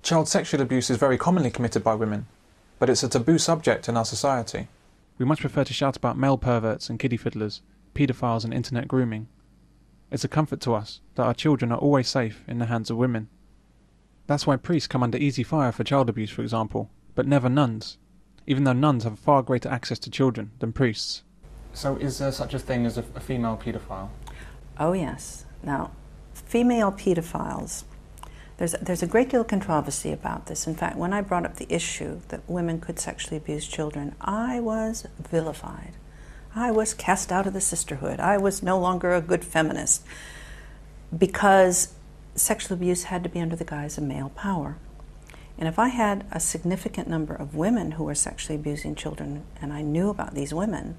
Child sexual abuse is very commonly committed by women, but it's a taboo subject in our society. We much prefer to shout about male perverts and kiddie fiddlers, paedophiles and internet grooming. It's a comfort to us that our children are always safe in the hands of women. That's why priests come under easy fire for child abuse, for example, but never nuns, even though nuns have far greater access to children than priests. So is there such a thing as a female paedophile? Oh yes. Now, female pedophiles, there's a great deal of controversy about this. In fact, when I brought up the issue that women could sexually abuse children, I was vilified. I was cast out of the sisterhood. I was no longer a good feminist because sexual abuse had to be under the guise of male power. And if I had a significant number of women who were sexually abusing children and I knew about these women,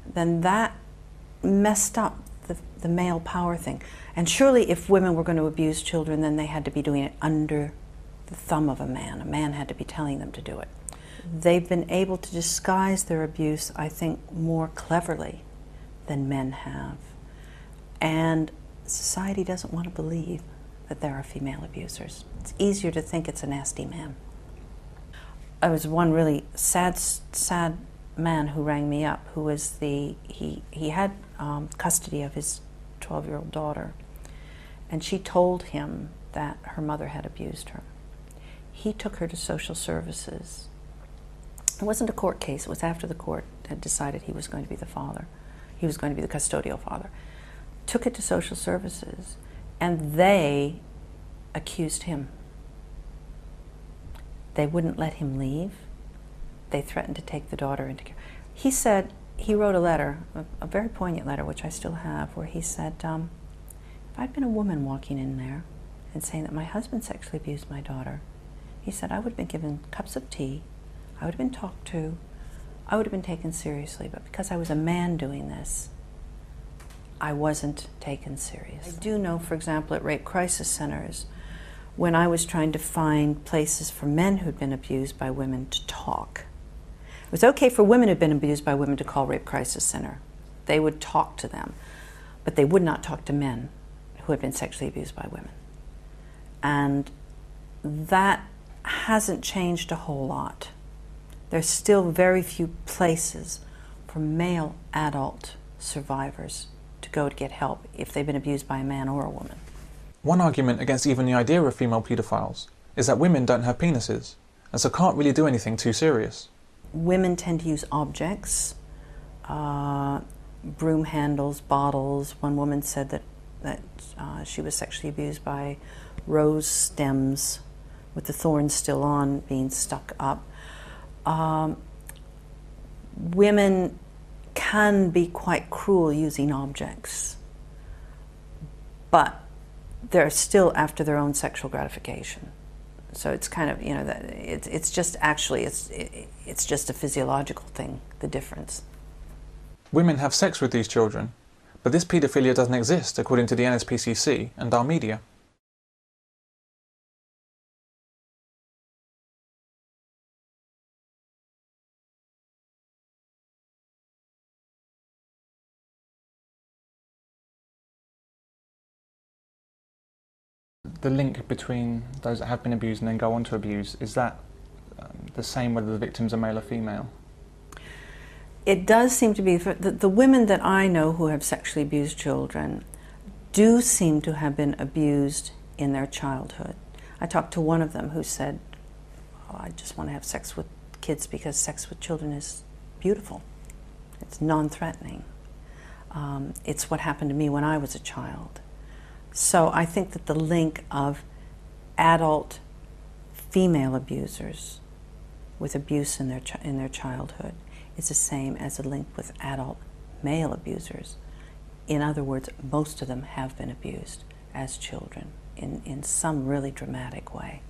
then that messed up the male power thing. And surely if women were going to abuse children, then they had to be doing it under the thumb of a man. A man had to be telling them to do it. They've been able to disguise their abuse, I think, more cleverly than men have. And society doesn't want to believe that there are female abusers. It's easier to think it's a nasty man. I was one really sad man who rang me up, who was he had custody of his 12-year-old daughter, and she told him that her mother had abused her. He took her to social services. It wasn't a court case, it was after the court had decided he was going to be the father. He was going to be the custodial father. Took it to social services, and they accused him. They wouldn't let him leave. They threatened to take the daughter into care. He said, he wrote a letter, a very poignant letter, which I still have, where he said, if I'd been a woman walking in there and saying that my husband sexually abused my daughter, he said, I would have been given cups of tea, I would have been talked to, I would have been taken seriously, but because I was a man doing this, I wasn't taken seriously. I do know, for example, at rape crisis centers, when I was trying to find places for men who'd been abused by women to talk, it was okay for women who'd been abused by women to call Rape Crisis Center. They would talk to them, but they would not talk to men who had been sexually abused by women. And that hasn't changed a whole lot. There's still very few places for male adult survivors to go to get help if they've been abused by a man or a woman. One argument against even the idea of female paedophiles is that women don't have penises, and so can't really do anything too serious. Women tend to use objects, broom handles, bottles. One woman said that she was sexually abused by rose stems with the thorns still on, being stuck up. Women can be quite cruel using objects, but they're still after their own sexual gratification. So it's kind of, that it's just actually, it's just a physiological thing, the difference. Women have sex with these children, but this paedophilia doesn't exist according to the NSPCC and our media. The link between those that have been abused and then go on to abuse, is that the same whether the victims are male or female? It does seem to be, the women that I know who have sexually abused children do seem to have been abused in their childhood. I talked to one of them who said, oh, I just want to have sex with kids because sex with children is beautiful. It's non-threatening. It's what happened to me when I was a child. So I think that the link of adult female abusers with abuse in their childhood is the same as a link with adult male abusers. In other words, most of them have been abused as children in some really dramatic way.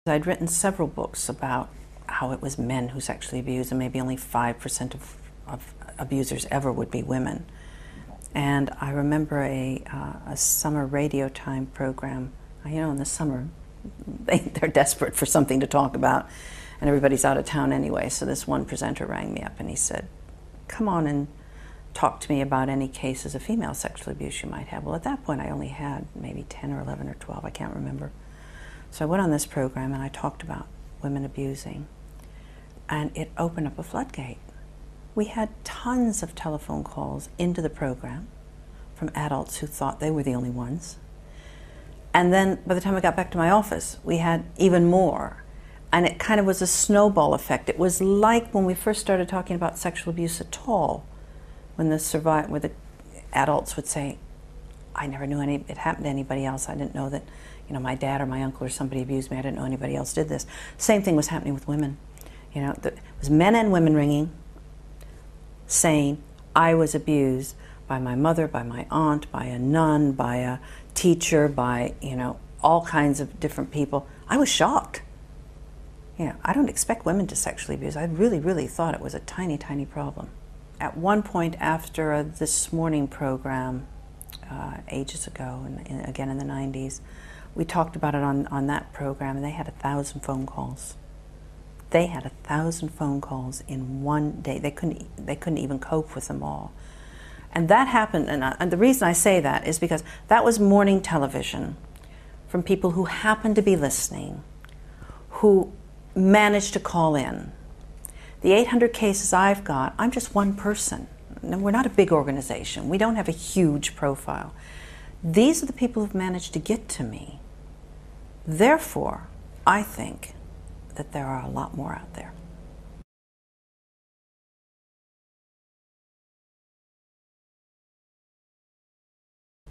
I'd written several books about how it was men who sexually abused, and maybe only 5% of abusers ever would be women. And I remember a summer radio time program. In the summer, they're desperate for something to talk about, and everybody's out of town anyway, so this one presenter rang me up and he said, come on and talk to me about any cases of female sexual abuse you might have. Well, at that point, I only had maybe 10 or 11 or 12, I can't remember. So I went on this program and I talked about women abusing, and it opened up a floodgate. We had tons of telephone calls into the program from adults who thought they were the only ones. And then by the time I got back to my office, we had even more. And it kind of was a snowball effect. It was like when we first started talking about sexual abuse at all, when the adults would say, I never knew it happened to anybody else. I didn't know that, my dad or my uncle or somebody abused me. I didn't know anybody else did this. Same thing was happening with women. It was men and women ringing, saying, I was abused by my mother, by my aunt, by a nun, by a teacher, by, all kinds of different people. I was shocked. I don't expect women to sexually abuse. I really, really thought it was a tiny, tiny problem. At one point after This Morning program, ages ago, and again in the 90s, we talked about it on that program, and they had 1,000 phone calls. They had 1,000 phone calls in one day. They couldn't even cope with them all. And that happened, and the reason I say that is because that was morning television from people who happened to be listening, who managed to call in. The 800 cases I've got, I'm just one person. We're not a big organization. We don't have a huge profile. These are the people who've managed to get to me. Therefore, I think that there are a lot more out there.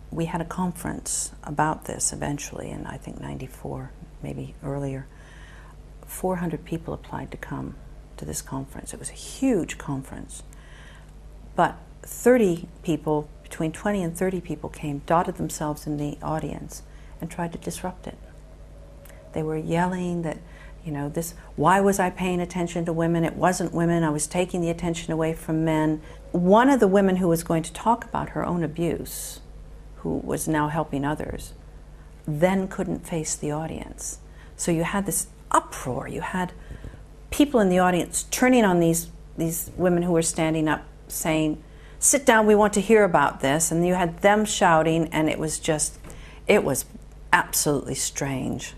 We had a conference about this eventually in, I think, 94, maybe earlier. 400 people applied to come to this conference. It was a huge conference. But 30 people, between 20 and 30 people came, dotted themselves in the audience, and tried to disrupt it. They were yelling that, why was I paying attention to women? It wasn't women. I was taking the attention away from men. One of the women who was going to talk about her own abuse, who was now helping others, then couldn't face the audience. So you had this uproar. You had people in the audience turning on these women who were standing up saying, sit down, we want to hear about this. And you had them shouting, and it was absolutely strange.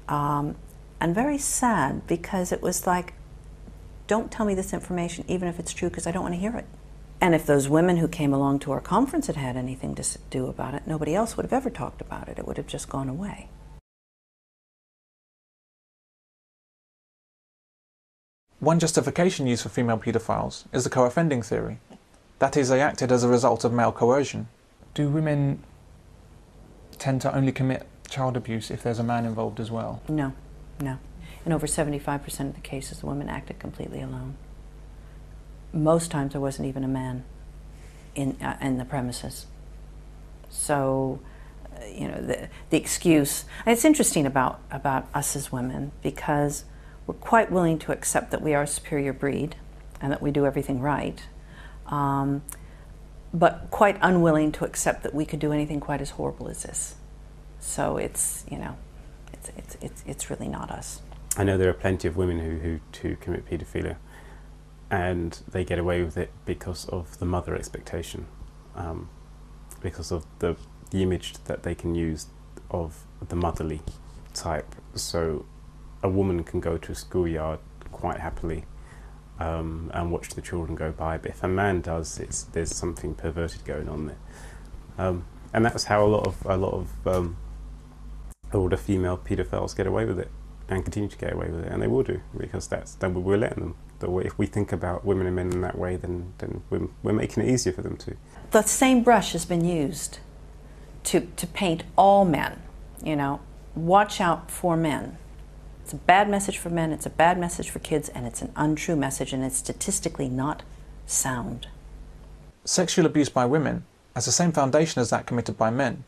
And very sad, because it was like, don't tell me this information, even if it's true, because I don't want to hear it. And if those women who came along to our conference had had anything to do about it, nobody else would have ever talked about it. It would have just gone away. One justification used for female paedophiles is the co-offending theory. That is, they acted as a result of male coercion. Do women tend to only commit child abuse if there's a man involved as well? No. In over 75% of the cases, the women acted completely alone. Most times there wasn't even a man in the premises. So, the excuse. And it's interesting about us as women, because we're quite willing to accept that we are a superior breed and that we do everything right, but quite unwilling to accept that we could do anything quite as horrible as this. So it's really not us. I know there are plenty of women who commit paedophilia, and they get away with it because of the mother expectation, because of the image that they can use of the motherly type. So a woman can go to a schoolyard quite happily and watch the children go by, but if a man does, there's something perverted going on there, and that's how a lot of older female paedophiles get away with it and continue to get away with it, and they will do, because then we're letting them. If we think about women and men in that way, then we're making it easier for them to. The same brush has been used to paint all men. Watch out for men. It's a bad message for men, it's a bad message for kids, and it's an untrue message, and it's statistically not sound. Sexual abuse by women has the same foundation as that committed by men.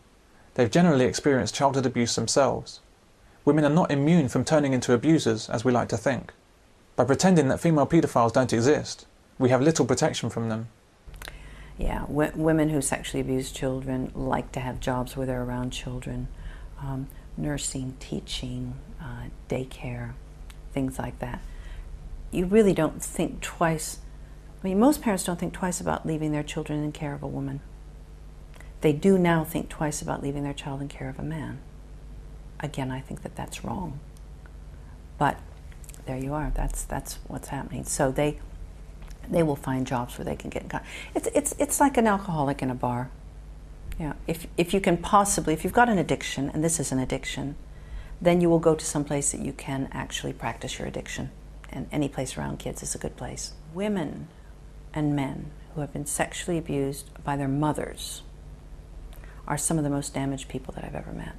They've generally experienced childhood abuse themselves. Women are not immune from turning into abusers, as we like to think. By pretending that female paedophiles don't exist, we have little protection from them. Yeah, women who sexually abuse children like to have jobs where they're around children. Nursing, teaching, daycare, things like that. You really don't think twice I mean, most parents don't think twice about leaving their children in care of a woman. They do now think twice about leaving their child in care of a man. Again, I think that that's wrong. But there you are. That's what's happening. So they will find jobs where they can get in contact. It's like an alcoholic in a bar. Yeah. If you can possibly, if you've got an addiction, and this is an addiction, then you will go to some place that you can actually practice your addiction. And any place around kids is a good place. Women and men who have been sexually abused by their mothers are some of the most damaged people that I've ever met.